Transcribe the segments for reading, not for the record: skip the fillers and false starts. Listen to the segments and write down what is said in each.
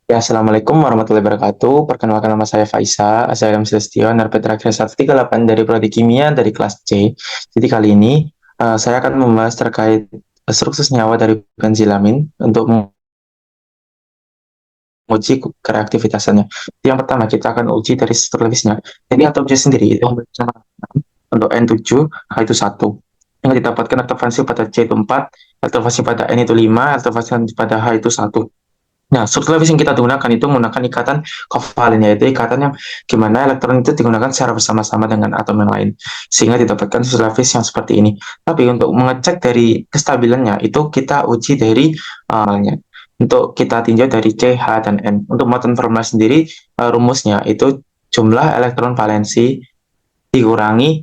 Ya, Assalamualaikum warahmatullahi wabarakatuh. Perkenalkan nama saya Faisa, saya Ilham Celestion, narapidana 138 dari Prodi Kimia dari kelas C. Jadi kali ini saya akan membahas terkait struktur senyawa dari benzilamin untuk menguji kereaktivitasannya. Yang pertama kita akan uji dari struktur lebisnya. Jadi atom C sendiri itu memiliki nama untuk N7, H itu 1. Yang didapatkan aktivasi pada C itu 4, aktivasi pada N itu 5, aktivasi pada H itu 1. Nah, struktur levis yang kita gunakan itu menggunakan ikatan kovalen, yaitu ikatan yang gimana elektron itu digunakan secara bersama-sama dengan atom yang lain, sehingga didapatkan struktur levis yang seperti ini. Tapi untuk mengecek dari kestabilannya, itu kita uji dari untuk kita tinjau dari C, H, dan N. Untuk muatan formula sendiri, rumusnya itu jumlah elektron valensi dikurangi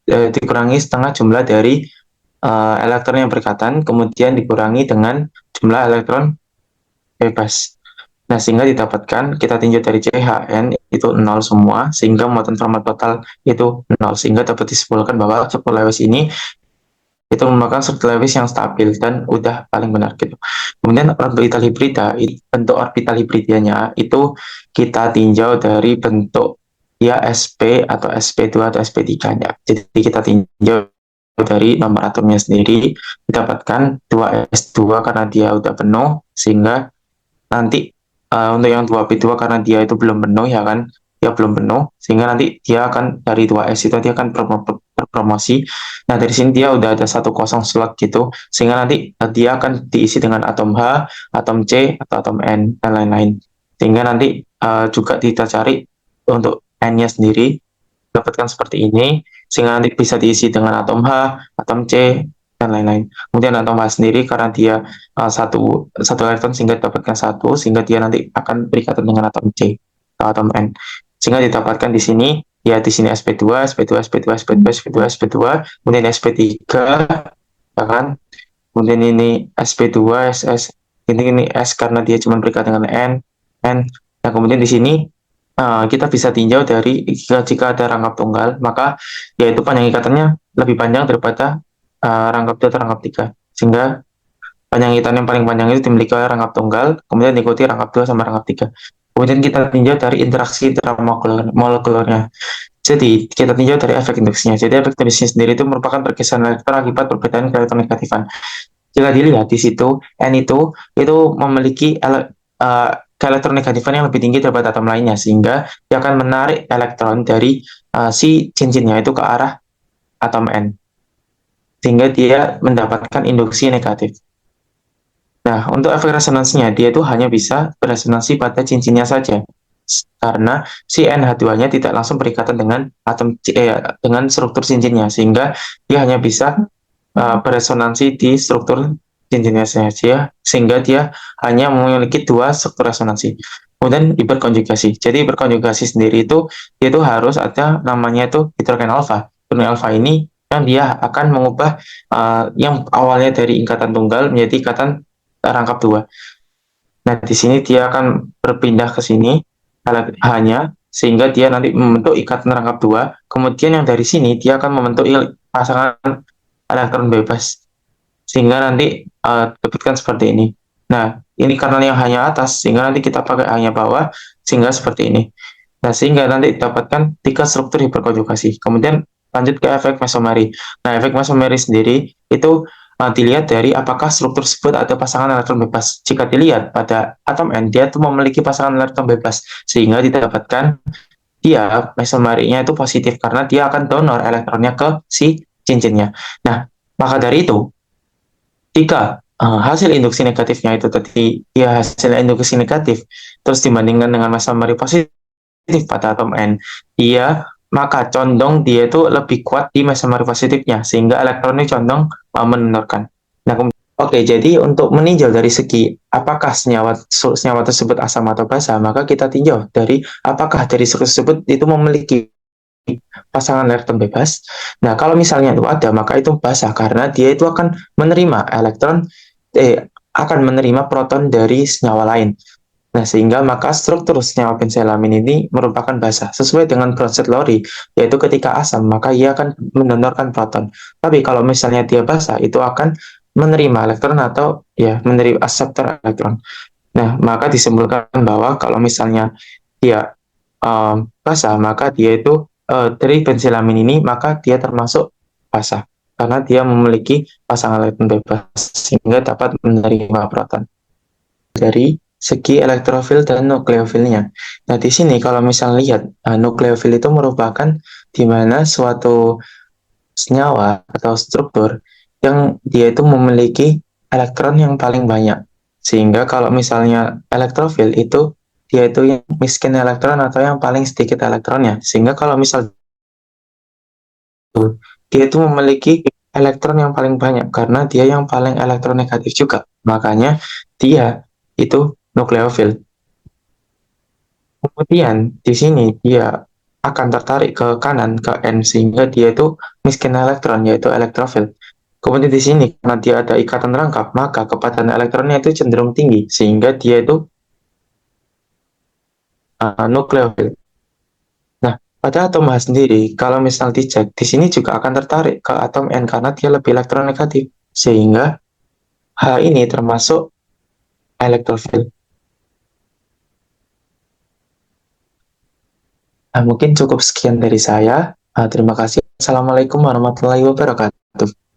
dikurangi setengah jumlah dari elektron yang berikatan, kemudian dikurangi dengan jumlah elektron bebas. Nah, sehingga didapatkan kita tinjau dari CHN itu 0 semua, sehingga muatan formal total itu 0, sehingga dapat disimpulkan bahwa struktur Lewis ini itu merupakan struktur Lewis yang stabil dan udah paling benar gitu. Kemudian orbital hibrida, bentuk orbital hibridanya itu kita tinjau dari bentuk ya SP atau SP2 atau SP3-nya. Jadi kita tinjau dari nomor atomnya sendiri, didapatkan 2S2 karena dia udah penuh, sehingga nanti untuk yang 2B2 karena dia itu belum penuh ya kan, dia belum penuh, sehingga nanti dia akan dari 2S itu dia akan berpromosi. Nah, dari sini dia udah ada 1 kosong slot gitu, sehingga nanti dia akan diisi dengan atom H, atom C, atau atom N, dan lain-lain. Sehingga nanti juga kita cari untuk N-nya sendiri, dapatkan seperti ini, sehingga nanti bisa diisi dengan atom H, atom C, dan lain-lain. Kemudian atom H sendiri karena dia satu elektron sehingga didapatkan satu, sehingga dia nanti akan berikatan dengan atom C atau atom N. Sehingga didapatkan di sini, ya di sini sp2, sp2, sp2, sp2, sp2, sp2, kemudian sp3, bahkan kemudian ini sp2, ss, ini S karena dia cuma berikatan dengan N. Nah, kemudian di sini kita bisa tinjau dari jika ada rangkap tunggal, maka yaitu panjang ikatannya lebih panjang daripada rangkap 2 atau rangkap 3. Sehingga panjang ikatan yang paling panjang itu dimiliki oleh rangkap tunggal, kemudian diikuti rangkap 2 sama rangkap 3. Kemudian kita tinjau dari interaksi intramolekulernya. Jadi, kita tinjau dari efek induksinya. Jadi, efek induksinya sendiri itu merupakan pergeseran elektron akibat perbedaan elektronegatifan. Jika dilihat di situ, N itu memiliki keelektronegatifan yang lebih tinggi daripada atom lainnya, sehingga dia akan menarik elektron dari si cincinnya itu ke arah atom N, sehingga dia mendapatkan induksi negatif. Nah, untuk efek resonansinya, dia itu hanya bisa beresonansi pada cincinnya saja, karena si NH2-nya tidak langsung berikatan dengan dengan struktur cincinnya, sehingga dia hanya bisa beresonansi di struktur cincinnya saja, sehingga dia hanya memiliki 2 struktur resonansi. Kemudian hiperkonjugasi. Jadi hiperkonjugasi sendiri itu dia itu harus ada namanya itu hidrogen alfa. Hidrogen alfa ini yang dia akan mengubah yang awalnya dari ikatan tunggal menjadi ikatan rangkap 2. Nah, di sini dia akan berpindah ke sini hanya sehingga dia nanti membentuk ikatan rangkap 2. Kemudian yang dari sini dia akan membentuk pasangan elektron bebas, sehingga nanti dapatkan seperti ini. Nah, ini karena yang hanya atas, sehingga nanti kita pakai hanya bawah, sehingga seperti ini. Nah, sehingga nanti dapatkan 3 struktur hiperkonjugasi. Kemudian lanjut ke efek mesomeri. Nah, efek mesomeri sendiri itu dilihat dari apakah struktur tersebut ada pasangan elektron bebas. Jika dilihat pada atom N, dia itu memiliki pasangan elektron bebas, sehingga didapatkan dia mesomerinya itu positif karena dia akan donor elektronnya ke si cincinnya. Nah, maka dari itu, jika hasil induksi negatifnya itu tadi ya hasil induksi negatif, terus dibandingkan dengan mesomeri positif pada atom N, maka condong dia itu lebih kuat di mesomeri positifnya, sehingga elektronnya condong menurunkan. Nah, oke, jadi untuk meninjau dari segi apakah senyawa tersebut asam atau basa, maka kita tinjau dari apakah dari struktur tersebut itu memiliki pasangan elektron bebas. Nah, kalau misalnya itu ada, maka itu basa karena dia itu akan menerima akan menerima proton dari senyawa lain. Nah, sehingga maka struktur senyawa benzelamin ini merupakan basa. Sesuai dengan Bronsted-Lowry, yaitu ketika asam, maka ia akan mendonorkan proton. Tapi kalau misalnya dia basa, itu akan menerima elektron atau ya menerima akseptor elektron. Nah, maka disimpulkan bahwa kalau misalnya dia basah, maka dia itu dari bensilamin ini, maka dia termasuk basah karena dia memiliki pasangan elektron bebas sehingga dapat menerima proton. Dari segi elektrofil dan nukleofilnya. Nah, di sini kalau misalnya lihat, nukleofil itu merupakan di mana suatu senyawa atau struktur yang dia itu memiliki elektron yang paling banyak. Sehingga kalau misalnya elektrofil itu dia itu yang miskin elektron atau yang paling sedikit elektronnya. Sehingga kalau misal dia itu memiliki elektron yang paling banyak karena dia yang paling elektronegatif juga. Makanya dia itu nukleofil. Kemudian di sini dia akan tertarik ke kanan ke N sehingga dia itu miskin elektron yaitu elektrofil. Kemudian di sini karena dia ada ikatan rangkap maka kepadatan elektronnya itu cenderung tinggi sehingga dia itu nukleofil. Nah, pada atom H sendiri kalau misal dicek di sini juga akan tertarik ke atom N karena dia lebih elektronegatif sehingga H ini termasuk elektrofil. Nah, mungkin cukup sekian dari saya. Terima kasih. Assalamualaikum warahmatullahi wabarakatuh.